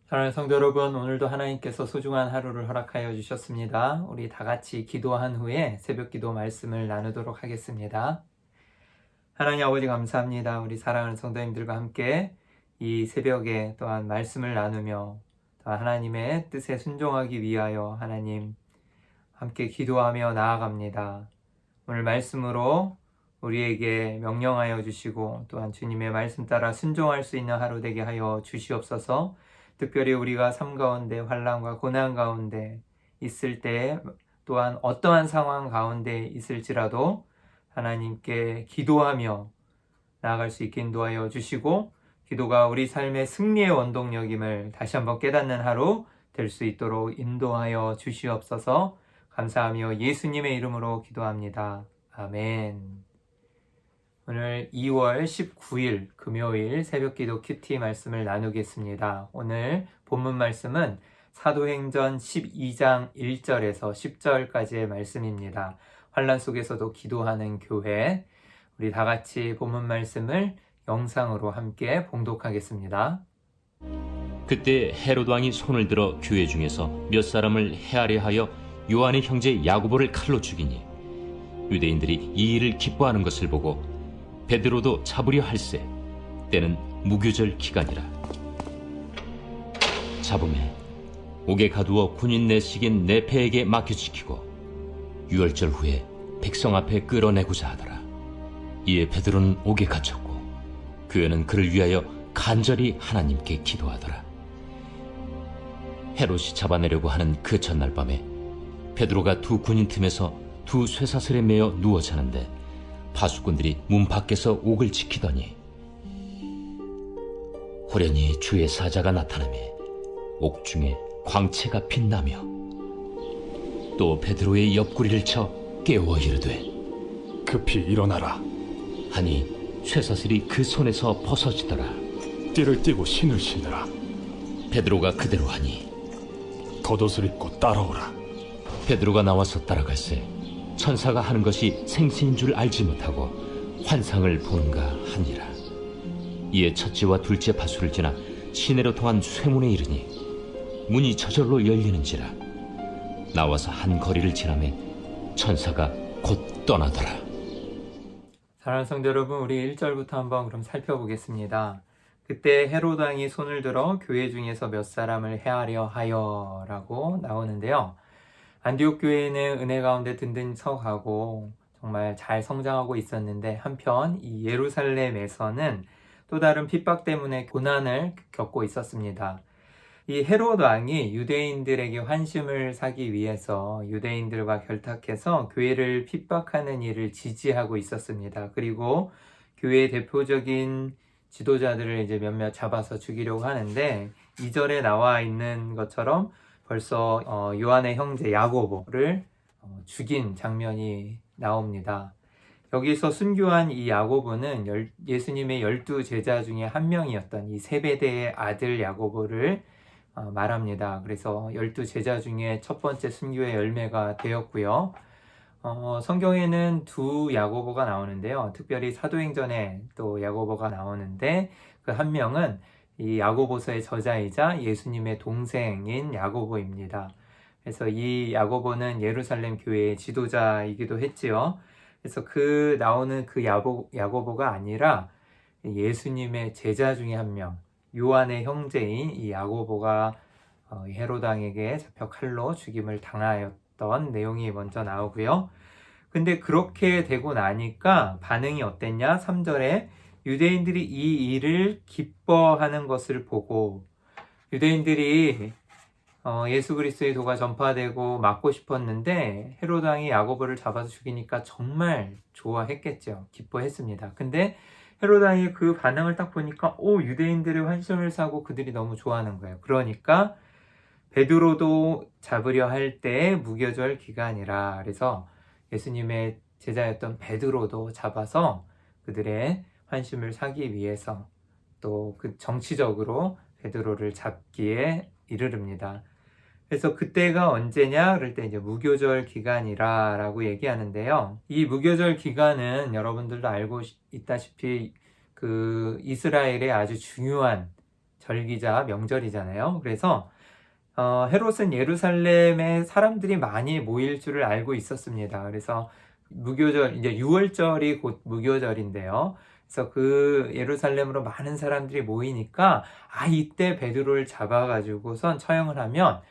사랑하는 성도 여러분, 오늘도 하나님께서 소중한 하루를 허락하여 주셨습니다. 우리 다 같이 기도한 후에 새벽 기도 말씀을 나누도록 하겠습니다. 하나님 아버지 감사합니다. 우리 사랑하는 성도님들과 함께 이 새벽에 또한 말씀을 나누며 또한 하나님의 뜻에 순종하기 위하여 하나님 함께 기도하며 나아갑니다. 오늘 말씀으로 우리에게 명령하여 주시고 또한 주님의 말씀 따라 순종할 수 있는 하루 되게 하여 주시옵소서. 특별히 우리가 삶 가운데 환난과 고난 가운데 있을 때 또한 어떠한 상황 가운데 있을지라도 하나님께 기도하며 나아갈 수 있게 인도하여 주시고 기도가 우리 삶의 승리의 원동력임을 다시 한번 깨닫는 하루 될 수 있도록 인도하여 주시옵소서. 감사하며 예수님의 이름으로 기도합니다. 아멘. 오늘 2월 19일 금요일 새벽기도 큐티 말씀을 나누겠습니다. 오늘 본문 말씀은 사도행전 12장 1절에서 10절까지의 말씀입니다. 환난 속에서도 기도하는 교회. 우리 다 같이 본문 말씀을 영상으로 함께 봉독하겠습니다. 그때 헤롯 왕이 손을 들어 교회 중에서 몇 사람을 해하려 하여 요한의 형제 야고보를 칼로 죽이니 유대인들이 이 일을 기뻐하는 것을 보고 베드로도 잡으려 할세. 때는 무교절 기간이라. 잡음에 옥에 가두어 군인 내식인 네페에게 맡겨지키고 유월절 후에 백성 앞에 끌어내고자 하더라. 이에 베드로는 옥에 갇혔고 교회는 그를 위하여 간절히 하나님께 기도하더라. 헤롯이 잡아내려고 하는 그 전날 밤에 베드로가 두 군인 틈에서 두 쇠사슬에 매어 누워 자는데 파수꾼들이 문 밖에서 옥을 지키더니 호련히 주의 사자가 나타나며 옥중에 광채가 빛나며 또 베드로의 옆구리를 쳐 깨워 이르되 급히 일어나라. 하니 쇠사슬이 그 손에서 벗어지더라. 띠를 띠고 신을 신으라. 베드로가 그대로 하니 겉옷을 입고 따라오라. 베드로가 나와서 따라갈새 천사가 하는 것이 생신인 줄 알지 못하고 환상을 보는가 하니라. 이에 첫째와 둘째 파수를 지나 시내로 통한 쇠문에 이르니 문이 저절로 열리는지라. 나와서 한 거리를 지나매 천사가 곧 떠나더라. 사랑하는 성도 여러분, 우리 1절부터 한번 그럼 살펴보겠습니다. 그때 헤롯 왕이 손을 들어 교회 중에서 몇 사람을 해하려 하여 라고 나오는데요. 안디옥 교회는 은혜 가운데 든든히 서가고 정말 잘 성장하고 있었는데 한편 이 예루살렘에서는 또 다른 핍박 때문에 고난을 겪고 있었습니다. 이 헤롯 왕이 유대인들에게 환심을 사기 위해서 유대인들과 결탁해서 교회를 핍박하는 일을 지지하고 있었습니다. 그리고 교회의 대표적인 지도자들을 이제 몇몇 잡아서 죽이려고 하는데 2절에 나와 있는 것처럼 벌써 요한의 형제 야고보를 죽인 장면이 나옵니다. 여기서 순교한 이 야고보는 예수님의 12제자 중에 한 명이었던 이 세베대의 아들 야고보를 말합니다. 그래서 12제자 중에 첫 번째 순교의 열매가 되었고요. 성경에는 두 야고보가 나오는데요. 특별히 사도행전에 또 야고보가 나오는데 그 한 명은 이 야고보서의 저자이자 예수님의 동생인 야고보입니다. 그래서 이 야고보는 예루살렘 교회의 지도자이기도 했지요. 그래서 나오는 그 야고보가 아니라 예수님의 제자 중에 한 명, 요한의 형제인 이 야고보가 헤롯 왕에게 잡혀 칼로 죽임을 당하였던 내용이 먼저 나오고요. 근데 그렇게 되고 나니까 반응이 어땠냐? 3절에 유대인들이 이 일을 기뻐하는 것을 보고 유대인들이 예수 그리스도의 도가 전파되고 막고 싶었는데 헤롯 왕이 야고보를 잡아서 죽이니까 정말 좋아했겠죠. 기뻐했습니다. 근데 헤롯 왕이 그 반응을 딱 보니까 유대인들의 환심을 사고 그들이 너무 좋아하는 거예요. 그러니까 베드로도 잡으려 할 때 무교절 기간이라 그래서 예수님의 제자였던 베드로도 잡아서 그들의 환심을 사기 위해서 또 그 정치적으로 베드로를 잡기에 이르릅니다. 그래서 그때가 언제냐? 그럴 때 이제 무교절 기간이라 라고 얘기하는데요. 이 무교절 기간은 여러분들도 알고 있다시피 그 이스라엘의 아주 중요한 절기자 명절이잖아요. 그래서 헤롯은 예루살렘에 사람들이 많이 모일 줄을 알고 있었습니다. 그래서 무교절, 이제 6월절이 곧 무교절인데요. 그래서 그 예루살렘으로 많은 사람들이 모이니까 이때 베드로를 잡아가지고선 처형을 하면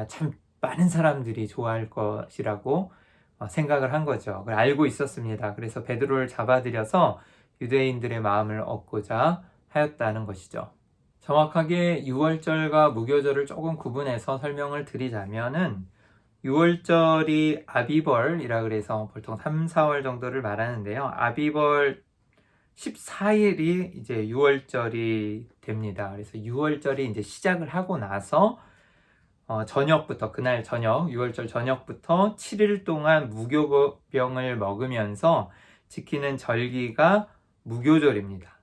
참 많은 사람들이 좋아할 것이라고 생각을 한 거죠. 그걸 알고 있었습니다. 그래서 베드로를 잡아들여서 유대인들의 마음을 얻고자 하였다는 것이죠. 정확하게 6월절과 무교절을 조금 구분해서 설명을 드리자면은 6월절이 아비벌이라 그래서 보통 3, 4월 정도를 말하는데요. 아비벌 14일이 이제 6월절이 됩니다. 그래서 6월절이 이제 시작을 하고 나서 저녁부터, 그날 저녁, 6월절 저녁부터 7일 동안 무교병을 먹으면서 지키는 절기가 무교절입니다.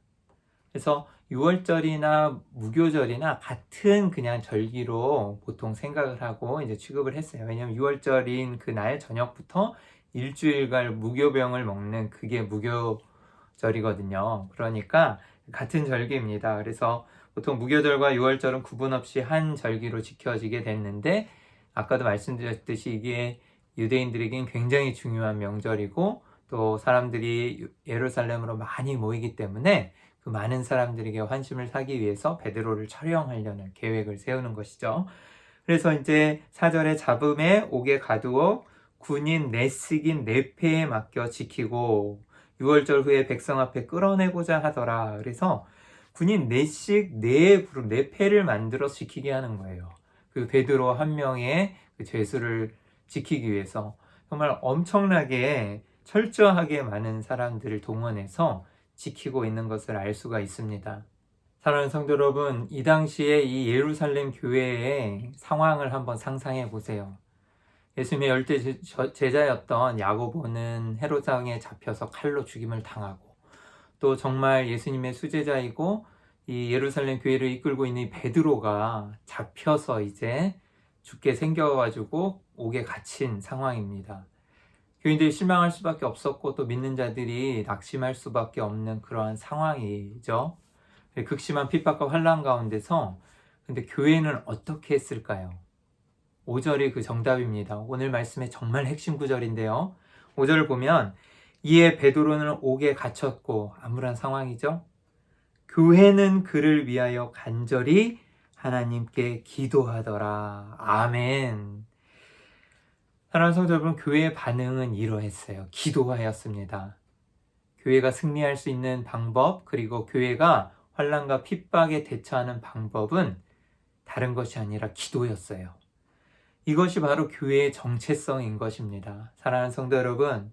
그래서 6월절이나 무교절이나 같은 그냥 절기로 보통 생각을 하고 이제 취급을 했어요. 왜냐하면 6월절인 그날 저녁부터 일주일간 무교병을 먹는 그게 무교절이거든요. 그러니까 같은 절기입니다. 그래서 보통 무교절과 6월절은 구분 없이 한 절기로 지켜지게 됐는데, 아까도 말씀드렸듯이 이게 유대인들에겐 굉장히 중요한 명절이고 또 사람들이 예루살렘으로 많이 모이기 때문에 그 많은 사람들에게 환심을 사기 위해서 베드로를 처형하려는 계획을 세우는 것이죠. 그래서 이제 4절에 잡음에 옥에 가두어 군인 내식인 네페에 맡겨 지키고 6월절 후에 백성 앞에 끌어내고자 하더라. 그래서 군인 네식 네 그룹 네페를 만들어 지키게 하는 거예요. 그 베드로 한 명의 그 죄수를 지키기 위해서 정말 엄청나게 철저하게 많은 사람들을 동원해서 지키고 있는 것을 알 수가 있습니다. 사랑하는 성도 여러분, 이 당시에 이 예루살렘 교회의 상황을 한번 상상해 보세요. 예수님의 열대 제자였던 야고보는 헤롯 왕에 잡혀서 칼로 죽임을 당하고, 또 정말 예수님의 수제자이고 이 예루살렘 교회를 이끌고 있는 베드로가 잡혀서 이제 죽게 생겨가지고 옥에 갇힌 상황입니다. 교인들이 실망할 수밖에 없었고 또 믿는 자들이 낙심할 수밖에 없는 그러한 상황이죠. 극심한 핍박과 환난 가운데서 근데 교회는 어떻게 했을까요? 5절이 그 정답입니다. 오늘 말씀의 정말 핵심 구절인데요. 5절을 보면 이에 베드로는 옥에 갇혔고 암울한 상황이죠. 교회는 그를 위하여 간절히 하나님께 기도하더라. 아멘. 사랑하는 성도 여러분, 교회의 반응은 이러했어요. 기도하였습니다. 교회가 승리할 수 있는 방법, 그리고 교회가 환난과 핍박에 대처하는 방법은 다른 것이 아니라 기도였어요. 이것이 바로 교회의 정체성인 것입니다. 사랑하는 성도 여러분,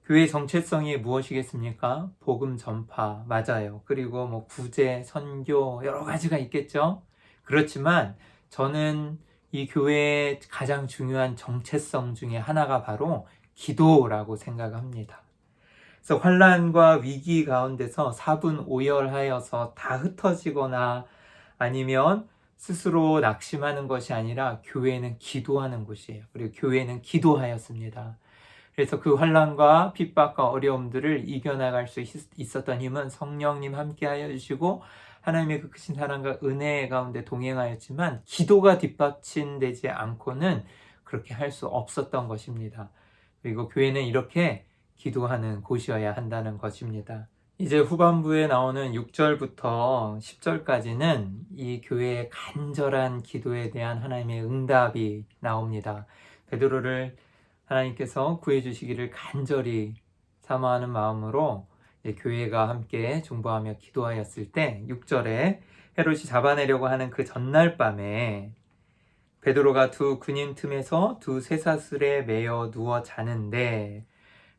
교회의 정체성이 무엇이겠습니까? 복음 전파, 맞아요. 그리고 뭐 구제, 선교, 여러 가지가 있겠죠? 그렇지만 저는 이 교회의 가장 중요한 정체성 중에 하나가 바로 기도라고 생각합니다. 그래서 환난과 위기 가운데서 사분오열하여서 다 흩어지거나 아니면 스스로 낙심하는 것이 아니라 교회는 기도하는 곳이에요. 그리고 교회는 기도하였습니다. 그래서 그 환난과 핍박과 어려움들을 이겨나갈 수 있었던 힘은 성령님 함께하여 주시고 하나님의 그 크신 사랑과 은혜 가운데 동행하였지만 기도가 뒷받침되지 않고는 그렇게 할 수 없었던 것입니다. 그리고 교회는 이렇게 기도하는 곳이어야 한다는 것입니다. 이제 후반부에 나오는 6절부터 10절까지는 이 교회의 간절한 기도에 대한 하나님의 응답이 나옵니다. 베드로를 하나님께서 구해주시기를 간절히 사모하는 마음으로 교회가 함께 중보하며 기도하였을 때 6절에 헤롯이 잡아내려고 하는 그 전날 밤에 베드로가 두 군인 틈에서 두 쇠사슬에 매여 누워 자는데,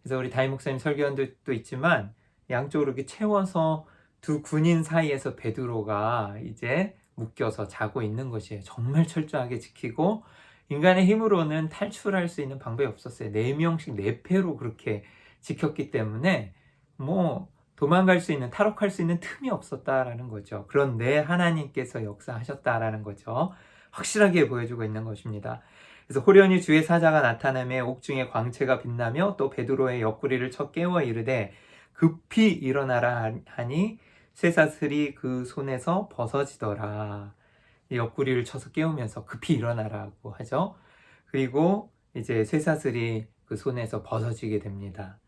그래서 우리 다임 목사님 설교한도 있지만 양쪽으로 이렇게 채워서 두 군인 사이에서 베드로가 이제 묶여서 자고 있는 것이에요. 정말 철저하게 지키고 인간의 힘으로는 탈출할 수 있는 방법이 없었어요. 4명씩 4패로 그렇게 지켰기 때문에 뭐 도망갈 수 있는, 탈옥할 수 있는 틈이 없었다라는 거죠. 그런데 하나님께서 역사하셨다라는 거죠. 확실하게 보여주고 있는 것입니다. 그래서 호련히 주의 사자가 나타나며 옥중에 광채가 빛나며 또 베드로의 옆구리를 쳐 깨워 이르되 급히 일어나라 하니 쇠사슬이 그 손에서 벗어지더라. 옆구리를 쳐서 깨우면서 급히 일어나라고 하죠. 그리고 이제 쇠사슬이 그 손에서 벗어지게 됩니다.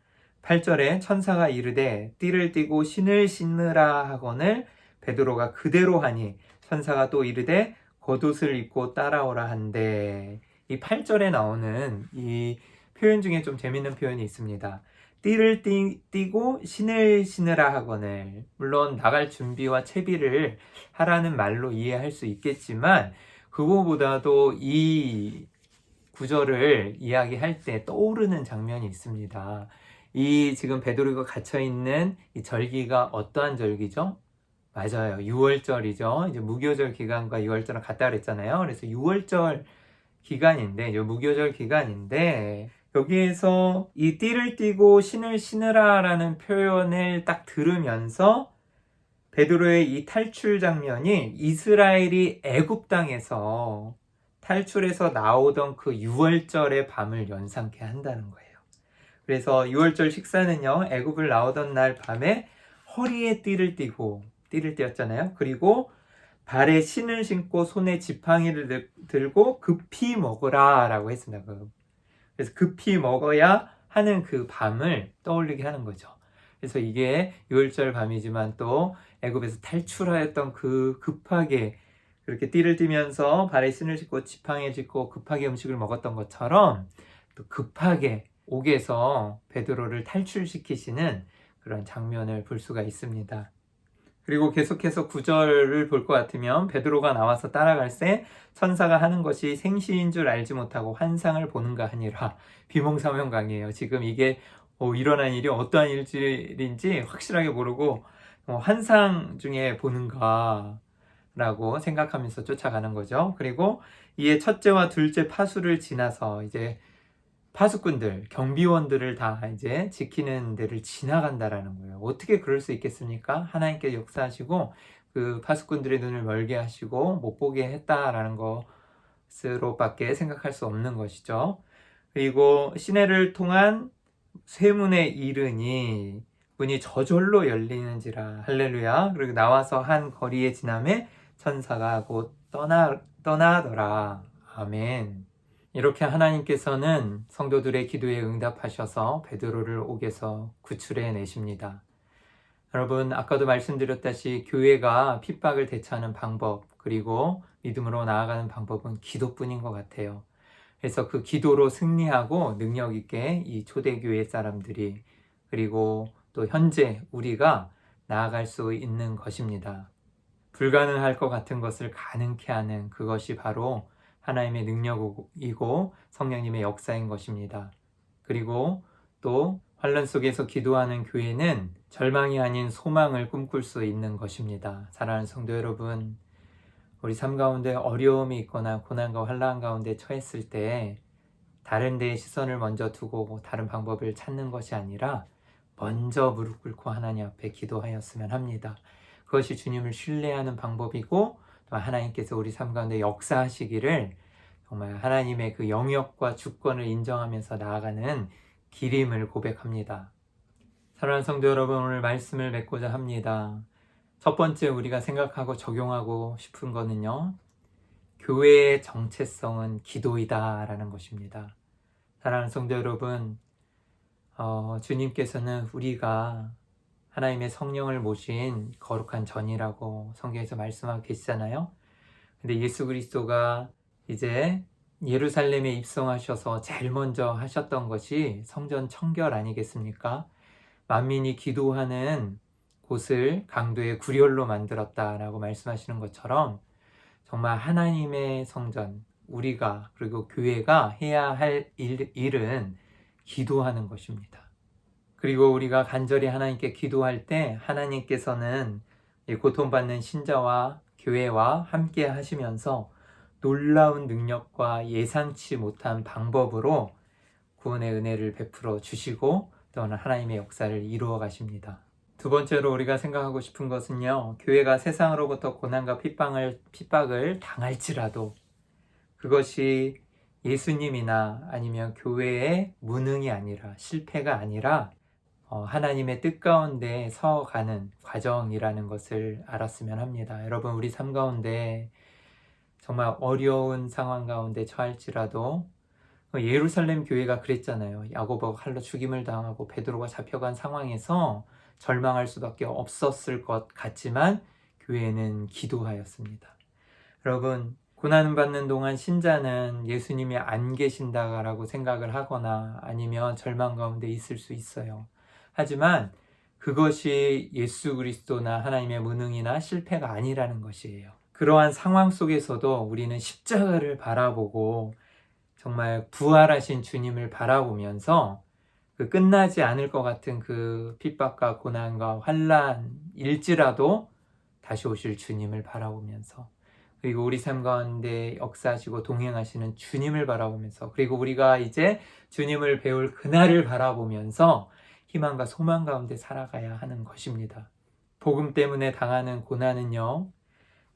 8절에 천사가 이르되 띠를 띠고 신을 신느라 하거늘 베드로가 그대로 하니 천사가 또 이르되 겉옷을 입고 따라오라 한대. 이 8절에 나오는 이 표현 중에 좀 재밌는 표현이 있습니다. 띠를 띠고 신을 신으라 하거늘. 물론 나갈 준비와 채비를 하라는 말로 이해할 수 있겠지만 그거보다도 이 구절을 이야기할 때 떠오르는 장면이 있습니다. 이 지금 베드로가 gat혀있는 이 절기가 어떠한 절기죠? 맞아요. 6월절이죠. 이제 무교절 기간과 6월절은 같다 그랬잖아요. 그래서 6월절 기간인데, 이제 무교절 기간인데, 여기에서 이 띠를 띠고 신을 신으라 라는 표현을 딱 들으면서 베드로의 이 탈출 장면이 이스라엘이 애굽 땅에서 탈출해서 나오던 그 6월절의 밤을 연상케 한다는 거예요. 그래서 6월절 식사는요, 애굽을 나오던 날 밤에 허리에 띠를 띠었잖아요. 그리고 발에 신을 신고 손에 지팡이를 들고 급히 먹으라 라고 했습니다. 그래서 급히 먹어야 하는 그 밤을 떠올리게 하는 거죠. 그래서 이게 6월절 밤이지만 또 애굽에서 탈출하였던 그 급하게 그렇게 띠를 띠면서 발에 신을 신고 지팡이를 짚고 급하게 음식을 먹었던 것처럼 또 급하게 옥에서 베드로를 탈출시키시는 그런 장면을 볼 수가 있습니다. 그리고 계속해서 9절을 볼 것 같으면 베드로가 나와서 따라갈새 천사가 하는 것이 생시인 줄 알지 못하고 환상을 보는가 하니라. 비몽사몽강이에요. 지금 이게 일어난 일이 어떠한 일인지 확실하게 모르고 환상 중에 보는가 라고 생각하면서 쫓아가는 거죠. 그리고 이에 첫째와 둘째 파수를 지나서 이제 파수꾼들, 경비원들을 다 이제 지키는 데를 지나간다라는 거예요. 어떻게 그럴 수 있겠습니까? 하나님께 역사하시고 그 파수꾼들의 눈을 멀게 하시고 못 보게 했다라는 것으로밖에 생각할 수 없는 것이죠. 그리고 시내를 통한 쇠문에 이르니 문이 저절로 열리는지라. 할렐루야. 그리고 나와서 한 거리에 지나매 천사가 곧 떠나더라. 아멘. 이렇게 하나님께서는 성도들의 기도에 응답하셔서 베드로를 옥에서 구출해 내십니다. 여러분, 아까도 말씀드렸다시피 교회가 핍박을 대처하는 방법, 그리고 믿음으로 나아가는 방법은 기도뿐인 것 같아요. 그래서 그 기도로 승리하고 능력 있게 이 초대교회 사람들이, 그리고 또 현재 우리가 나아갈 수 있는 것입니다. 불가능할 것 같은 것을 가능케 하는 그것이 바로 하나님의 능력이고 성령님의 역사인 것입니다. 그리고 또 환난 속에서 기도하는 교회는 절망이 아닌 소망을 꿈꿀 수 있는 것입니다. 사랑하는 성도 여러분, 우리 삶 가운데 어려움이 있거나 고난과 환난 가운데 처했을 때 다른 데에 시선을 먼저 두고 다른 방법을 찾는 것이 아니라 먼저 무릎 꿇고 하나님 앞에 기도하였으면 합니다. 그것이 주님을 신뢰하는 방법이고 또 하나님께서 우리 삶 가운데 역사하시기를 정말 하나님의 그 영역과 주권을 인정하면서 나아가는 길임을 고백합니다. 사랑하는 성도 여러분, 오늘 말씀을 맺고자 합니다. 첫 번째 우리가 생각하고 적용하고 싶은 거는요, 교회의 정체성은 기도이다 라는 것입니다. 사랑하는 성도 여러분, 주님께서는 우리가 하나님의 성령을 모신 거룩한 전이라고 성경에서 말씀하고 계시잖아요. 근데 예수 그리스도가 이제 예루살렘에 입성하셔서 제일 먼저 하셨던 것이 성전 청결 아니겠습니까? 만민이 기도하는 곳을 강도의 구렬로 만들었다라고 말씀하시는 것처럼 정말 하나님의 성전, 우리가 그리고 교회가 해야 할 일은 기도하는 것입니다. 그리고 우리가 간절히 하나님께 기도할 때 하나님께서는 고통받는 신자와 교회와 함께 하시면서 놀라운 능력과 예상치 못한 방법으로 구원의 은혜를 베풀어 주시고 또는 하나님의 역사를 이루어 가십니다. 두 번째로 우리가 생각하고 싶은 것은요, 교회가 세상으로부터 고난과 핍박을 당할지라도 그것이 예수님이나 아니면 교회의 무능이 아니라 실패가 아니라 하나님의 뜻 가운데 서가는 과정이라는 것을 알았으면 합니다. 여러분, 우리 삶 가운데 정말 어려운 상황 가운데 처할지라도 예루살렘 교회가 그랬잖아요. 야고보가 칼로 죽임을 당하고 베드로가 잡혀간 상황에서 절망할 수밖에 없었을 것 같지만 교회는 기도하였습니다. 여러분, 고난 받는 동안 신자는 예수님이 안 계신다라고 생각을 하거나 아니면 절망 가운데 있을 수 있어요. 하지만 그것이 예수 그리스도나 하나님의 무능이나 실패가 아니라는 것이에요. 그러한 상황 속에서도 우리는 십자가를 바라보고 정말 부활하신 주님을 바라보면서 그 끝나지 않을 것 같은 그 핍박과 고난과 환난일지라도 다시 오실 주님을 바라보면서, 그리고 우리 삶 가운데 역사하시고 동행하시는 주님을 바라보면서, 그리고 우리가 이제 주님을 배울 그날을 바라보면서 희망과 소망 가운데 살아가야 하는 것입니다. 복음 때문에 당하는 고난은요,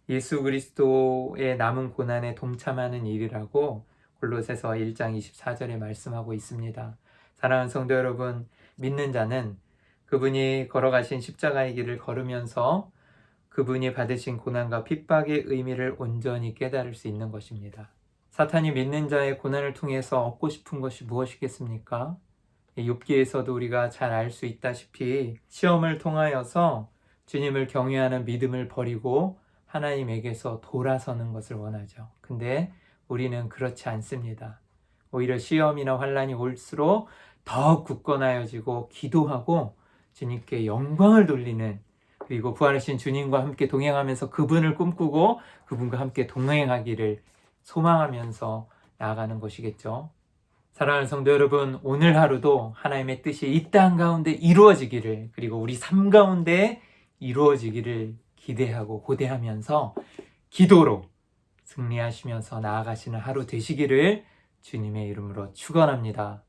예수 그리스도의 남은 고난에 동참하는 일이라고 골로새서 1장 24절에 말씀하고 있습니다. 사랑하는 성도 여러분, 믿는 자는 그분이 걸어가신 십자가의 길을 걸으면서 그분이 받으신 고난과 핍박의 의미를 온전히 깨달을 수 있는 것입니다. 사탄이 믿는 자의 고난을 통해서 얻고 싶은 것이 무엇이겠습니까? 욥기에서도 우리가 잘 알 수 있다시피 시험을 통하여서 주님을 경외하는 믿음을 버리고 하나님에게서 돌아서는 것을 원하죠. 근데 우리는 그렇지 않습니다. 오히려 시험이나 환난이 올수록 더 굳건하여지고 기도하고 주님께 영광을 돌리는, 그리고 부활하신 주님과 함께 동행하면서 그분을 꿈꾸고 그분과 함께 동행하기를 소망하면서 나아가는 것이겠죠. 사랑하는 성도 여러분, 오늘 하루도 하나님의 뜻이 이 땅 가운데 이루어지기를, 그리고 우리 삶 가운데 이루어지기를 기대하고 고대하면서 기도로 승리하시면서 나아가시는 하루 되시기를 주님의 이름으로 축원합니다.